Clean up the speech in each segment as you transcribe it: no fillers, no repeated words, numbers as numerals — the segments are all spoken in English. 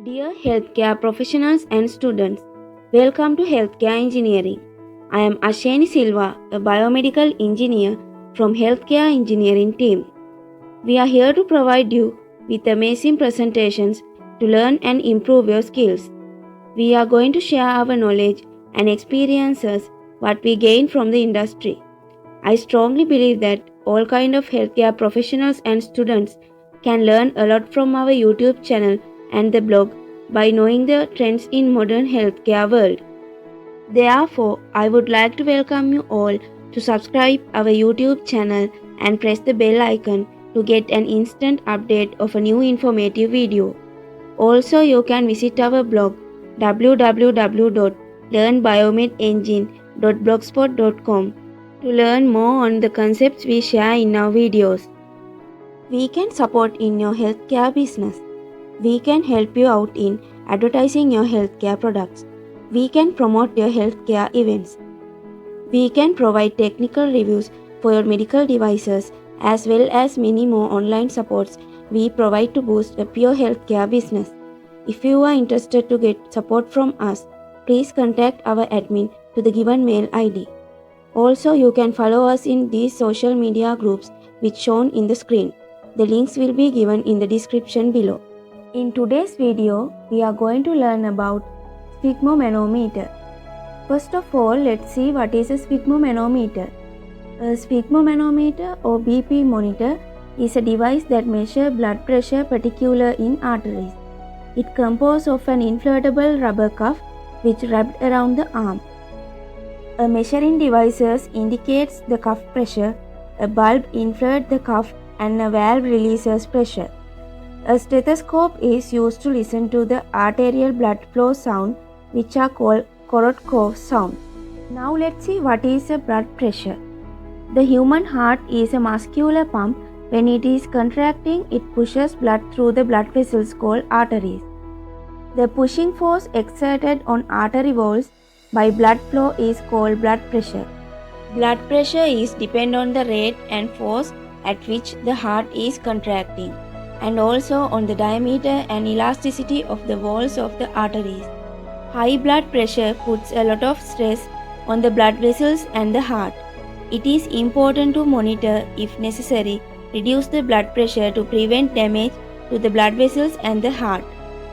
Dear healthcare professionals and students, welcome to Healthcare Engineering. I am Ashani Silva, a biomedical engineer from Healthcare Engineering team. We are here to provide you with amazing presentations to learn and improve your skills. We are going to share our knowledge and experiences what we gain from the industry. I strongly believe that all kind of healthcare professionals and students can learn a lot from our YouTube channel and the blog by knowing the trends in modern healthcare world. Therefore, I would like to welcome you all to subscribe our YouTube channel and press the bell icon to get an instant update of a new informative video. Also, you can visit our blog www.learnbiomedengine.blogspot.com to learn more on the concepts we share in our videos. We can support in your healthcare business. We can help you out in advertising your healthcare products. We can promote your healthcare events. We can provide technical reviews for your medical devices as well as many more online supports we provide to boost a pure healthcare business. If you are interested to get support from us, please contact our admin to the given mail ID. Also, you can follow us in these social media groups which shown in the screen. The links will be given in the description below. In today's video, we are going to learn about sphygmomanometer. First of all, let's see what is a sphygmomanometer. A sphygmomanometer or BP monitor is a device that measures blood pressure particularly in arteries. It composed of an inflatable rubber cuff which wrapped around the arm. A measuring device indicates the cuff pressure, a bulb inflates the cuff and a valve releases pressure. A stethoscope is used to listen to the arterial blood flow sound which are called Korotkoff sound. Now let's see what is a blood pressure. The human heart is a muscular pump. When it is contracting, it pushes blood through the blood vessels called arteries. The pushing force exerted on artery walls by blood flow is called blood pressure. Blood pressure is depend on the rate and force at which the heart is contracting, and also on the diameter and elasticity of the walls of the arteries. High blood pressure puts a lot of stress on the blood vessels and the heart. It is important to monitor, if necessary, reduce the blood pressure to prevent damage to the blood vessels and the heart.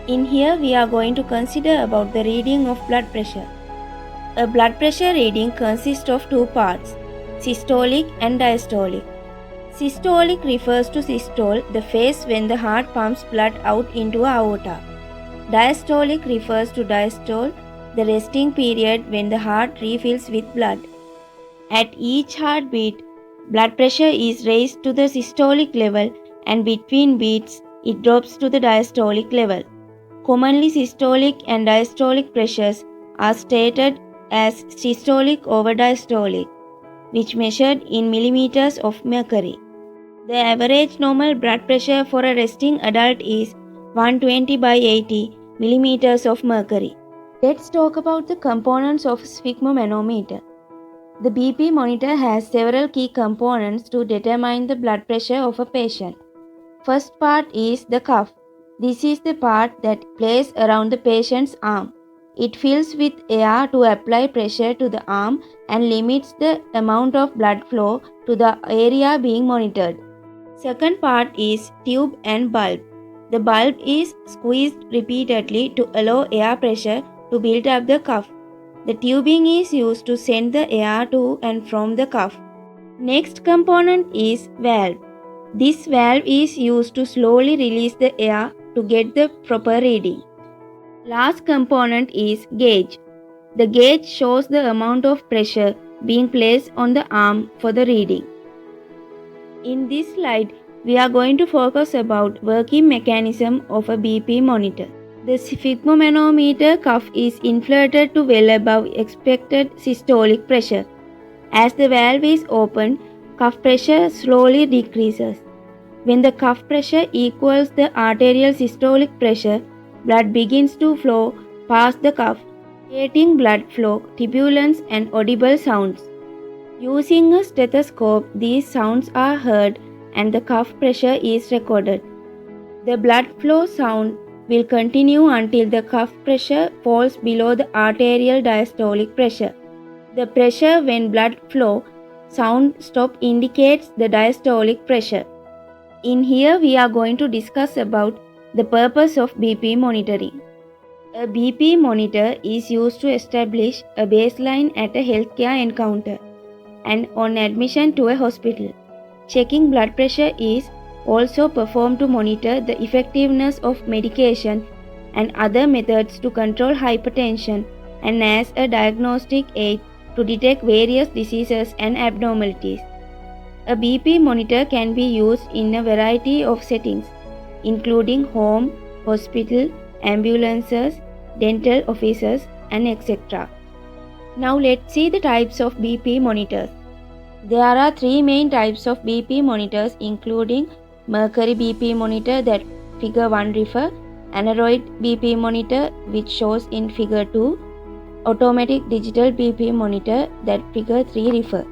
In here we are going to consider about the reading of blood pressure. A blood pressure reading consists of two parts, systolic and diastolic. Systolic refers to systole, the phase when the heart pumps blood out into aorta. Diastolic refers to diastole, the resting period when the heart refills with blood. At each heartbeat, blood pressure is raised to the systolic level and between beats it drops to the diastolic level. Commonly, systolic and diastolic pressures are stated as systolic over diastolic, which measured in millimeters of mercury. The average normal blood pressure for a resting adult is 120 by 80 millimeters of mercury. Let's talk about the components of sphygmomanometer. The BP monitor has several key components to determine the blood pressure of a patient. First part is the cuff. This is the part that plays around the patient's arm. It fills with air to apply pressure to the arm and limits the amount of blood flow to the area being monitored. Second part is tube and bulb. The bulb is squeezed repeatedly to allow air pressure to build up the cuff. The tubing is used to send the air to and from the cuff. Next component is valve. This valve is used to slowly release the air to get the proper reading. Last component is gauge. The gauge shows the amount of pressure being placed on the arm for the reading. In this slide, we are going to focus about working mechanism of a BP monitor. The sphygmomanometer cuff is inflated to well above expected systolic pressure. As the valve is opened, cuff pressure slowly decreases. When the cuff pressure equals the arterial systolic pressure, blood begins to flow past the cuff, creating blood flow, turbulence and audible sounds. Using a stethoscope, these sounds are heard and the cuff pressure is recorded. The blood flow sound will continue until the cuff pressure falls below the arterial diastolic pressure. The pressure when blood flow sound stop indicates the diastolic pressure. In here we are going to discuss about the purpose of BP monitoring. A BP monitor is used to establish a baseline at a healthcare encounter and on admission to a hospital. Checking blood pressure is also performed to monitor the effectiveness of medication and other methods to control hypertension and as a diagnostic aid to detect various diseases and abnormalities. A BP monitor can be used in a variety of settings, including home, hospital, ambulances, dental offices, and etc. Now let's see the types of BP monitors. There are three main types of BP monitors, including mercury BP monitor that figure 1 refer, aneroid BP monitor which shows in figure 2, automatic digital BP monitor that figure 3 refer.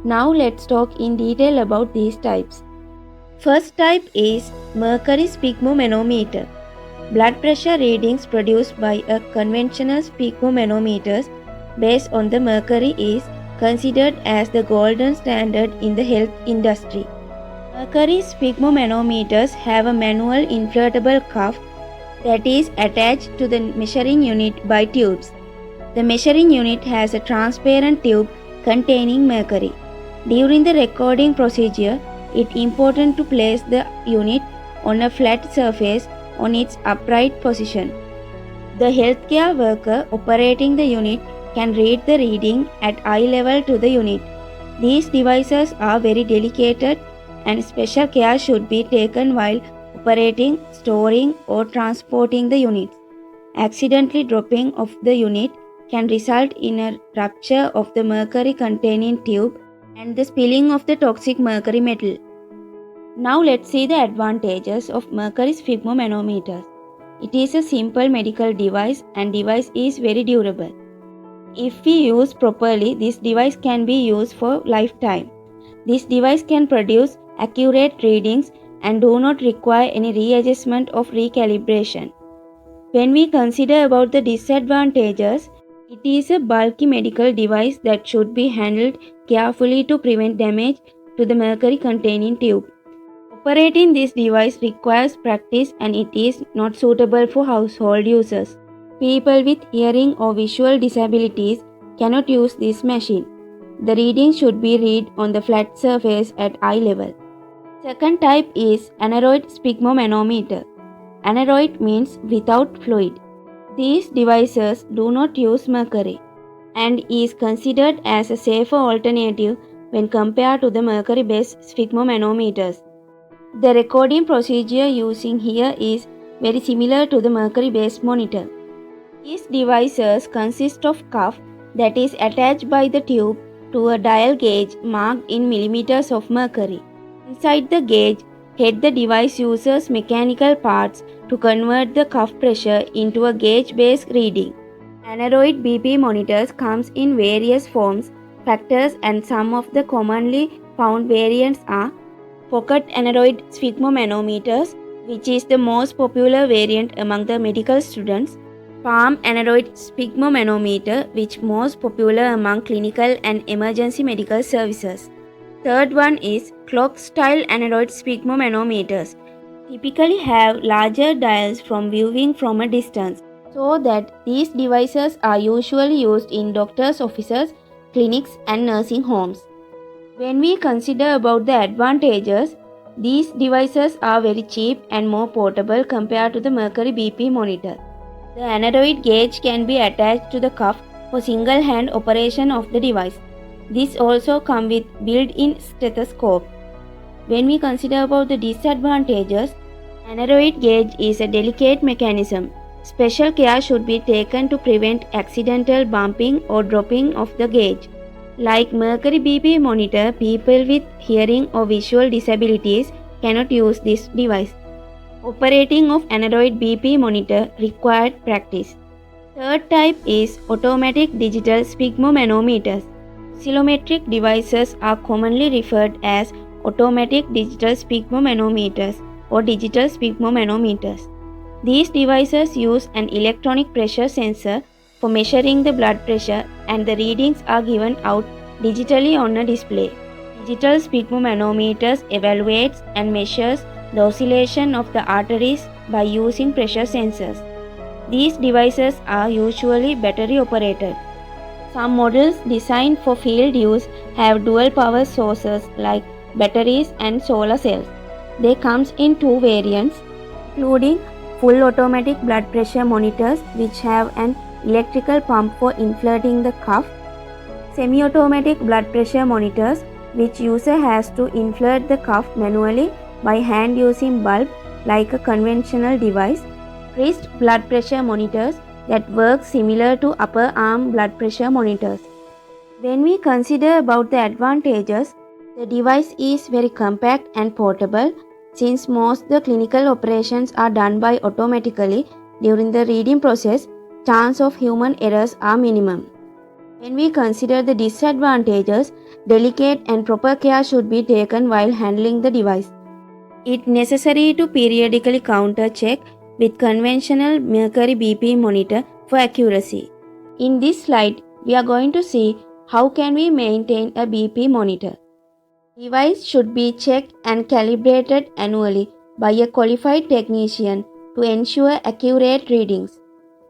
Now let's talk in detail about these types. First type is mercury sphygmomanometer. Blood pressure readings produced by a conventional sphygmomanometers based on the mercury is considered as the golden standard in the health industry. Mercury sphygmomanometers have a manual inflatable cuff that is attached to the measuring unit by tubes. The measuring unit has a transparent tube containing mercury. During the recording procedure, it is important to place the unit on a flat surface on its upright position. The healthcare worker operating the unit can read the reading at eye level to the unit. These devices are very delicate and special care should be taken while operating, storing or transporting the units. Accidentally dropping of the unit can result in a rupture of the mercury containing tube and the spilling of the toxic mercury metal. Now let's see the advantages of mercury sphygmomanometers. It is a simple medical device and device is very durable. If we use properly, this device can be used for lifetime. This device can produce accurate readings and do not require any readjustment of recalibration. When we consider about the disadvantages, it is a bulky medical device that should be handled carefully to prevent damage to the mercury containing tube. Operating this device requires practice and it is not suitable for household users. People with hearing or visual disabilities cannot use this machine. The reading should be read on the flat surface at eye level. Second type is aneroid sphygmomanometer. Aneroid means without fluid. These devices do not use mercury and is considered as a safer alternative when compared to the mercury-based sphygmomanometers. The recording procedure using here is very similar to the mercury-based monitor. These devices consist of cuff that is attached by the tube to a dial gauge marked in millimeters of mercury. Inside the gauge head, the device uses mechanical parts to convert the cuff pressure into a gauge-based reading. Aneroid BP monitors comes in various forms, factors, and some of the commonly found variants are pocket aneroid sphygmomanometers, which is the most popular variant among the medical students, palm aneroid sphygmomanometer, which most popular among clinical and emergency medical services. Third one is clock-style aneroid sphygmomanometers. Typically have larger dials from viewing from a distance, so that these devices are usually used in doctors' offices, clinics and nursing homes. When we consider about the advantages, these devices are very cheap and more portable compared to the mercury BP monitor. The aneroid gauge can be attached to the cuff for single hand operation of the device. This also comes with built-in stethoscope. When we consider about the disadvantages, aneroid gauge is a delicate mechanism. Special care should be taken to prevent accidental bumping or dropping of the gauge. Like mercury BP monitor, people with hearing or visual disabilities cannot use this device. Operating of aneroid BP monitor required practice. Third type is automatic digital sphygmomanometers. Oscillometric devices are commonly referred as automatic digital sphygmomanometers or digital sphygmomanometers. These devices use an electronic pressure sensor for measuring the blood pressure, and the readings are given out digitally on a display. Digital sphygmomanometers evaluates and measures the oscillation of the arteries by using pressure sensors. These devices are usually battery operated. Some models designed for field use have dual power sources like batteries and solar cells. They comes in two variants, including full automatic blood pressure monitors which have an electrical pump for inflating the cuff, semi-automatic blood pressure monitors which user has to inflate the cuff manually by hand using bulb like a conventional device, wrist blood pressure monitors that work similar to upper arm blood pressure monitors. When we consider about the advantages, the device is very compact and portable since most the clinical operations are done by automatically during the reading process, chance of human errors are minimum. When we consider the disadvantages, delicate and proper care should be taken while handling the device. It is necessary to periodically counter check with conventional mercury BP monitor for accuracy. In this slide, we are going to see how can we maintain a BP monitor. Device should be checked and calibrated annually by a qualified technician to ensure accurate readings.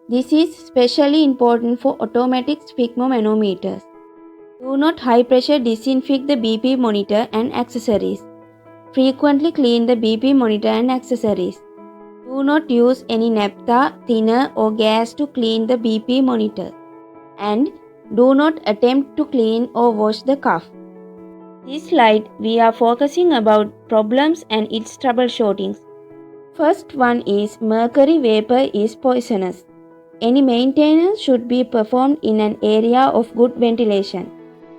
This is especially important for automatic sphygmomanometers. Do not high pressure disinfect the BP monitor and accessories. Frequently clean the BP monitor and accessories. Do not use any naphtha, thinner or gas to clean the BP monitor. And do not attempt to clean or wash the cuff. This slide we are focusing about problems and its troubleshootings. First one is mercury vapor is poisonous. Any maintenance should be performed in an area of good ventilation.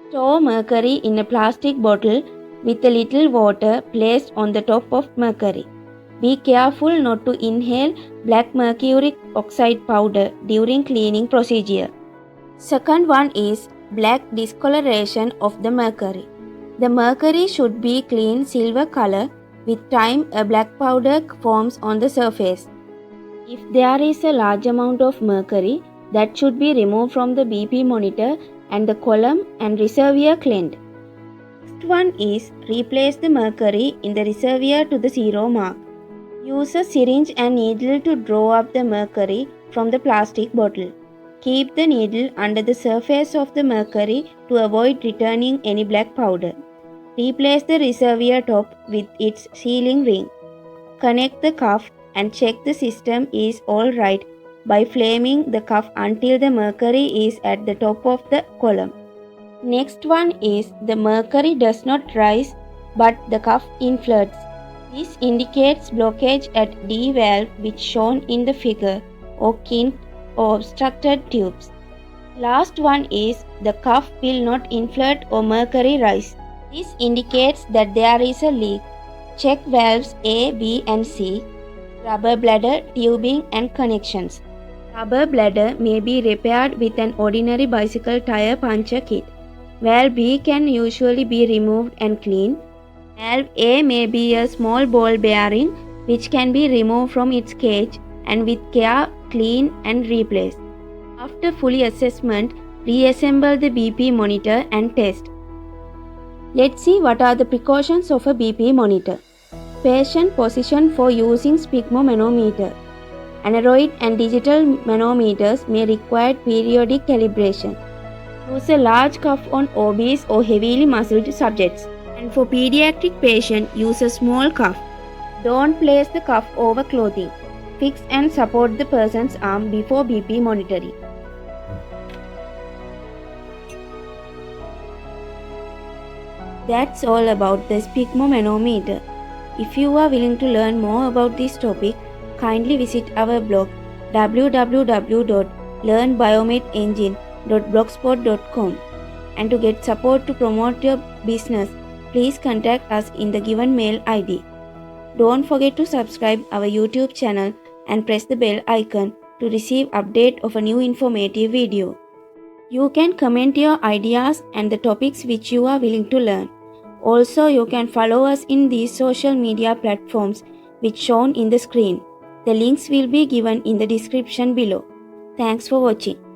Store mercury in a plastic bottle with a little water placed on the top of mercury. Be careful not to inhale black mercuric oxide powder during cleaning procedure. Second one is black discoloration of the mercury. The mercury should be clean silver color. With time, a black powder forms on the surface. If there is a large amount of mercury, that should be removed from the BP monitor and the column and reservoir cleaned. Next one is replace the mercury in the reservoir to the zero mark. Use a syringe and needle to draw up the mercury from the plastic bottle. Keep the needle under the surface of the mercury to avoid returning any black powder. Replace the reservoir top with its sealing ring. Connect the cuff and check the system is alright by flaming the cuff until the mercury is at the top of the column. Next one is the mercury does not rise but the cuff inflates. This indicates blockage at D valve which shown in the figure or kink or obstructed tubes. Last one is the cuff will not inflate or mercury rise. This indicates that there is a leak. Check valves A, B and C, rubber bladder, tubing and connections. Rubber bladder may be repaired with an ordinary bicycle tire puncture kit. Valve B can usually be removed and cleaned. Valve A may be a small ball bearing which can be removed from its cage and with care clean and replace. After fully assessment, reassemble the BP monitor and test. Let's see what are the precautions of a BP monitor. Patient position for using sphygmomanometer. Aneroid and digital manometers may require periodic calibration. Use a large cuff on obese or heavily muscled subjects. And for pediatric patient, use a small cuff. Don't place the cuff over clothing. Fix and support the person's arm before BP monitoring. That's all about the sphygmomanometer. If you are willing to learn more about this topic, kindly visit our blog www.learnbiomedengine.blogspot.com. And to get support to promote your business, please contact us in the given mail ID. Don't forget to subscribe our YouTube channel and press the bell icon to receive update of a new informative video. You can comment your ideas and the topics which you are willing to learn. Also, you can follow us in these social media platforms which shown in the screen. The links will be given in the description below. Thanks for watching.